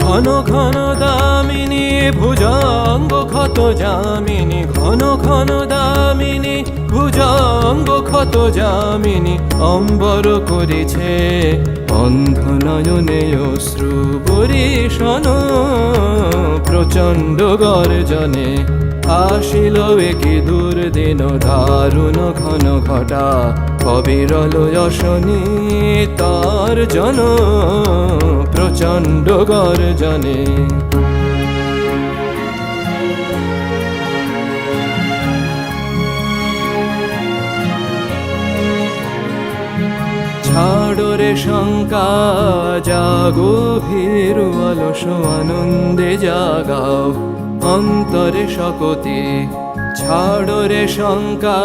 ঘন ঘন দামিনী ভুজঙ্গ ক্ষত যামিনী, ঘন ঘন দামিনী ভুজঙ্গ ক্ষত যামিনী, অম্বর করেছে অন্ধ নয়নে অশ্রু বরিশন। প্রচণ্ড গর্জনে আসিল একি দুর্দিন, দারুণ ঘন ঘটা অবিরল যশনী তার জন। প্রচণ্ড গর্জনে ছাড়ো রে শঙ্কা, জাগো ভীরু অলস আনন্দে জাগাও অন্তরে শকতি। ছাড়ো রে শঙ্কা।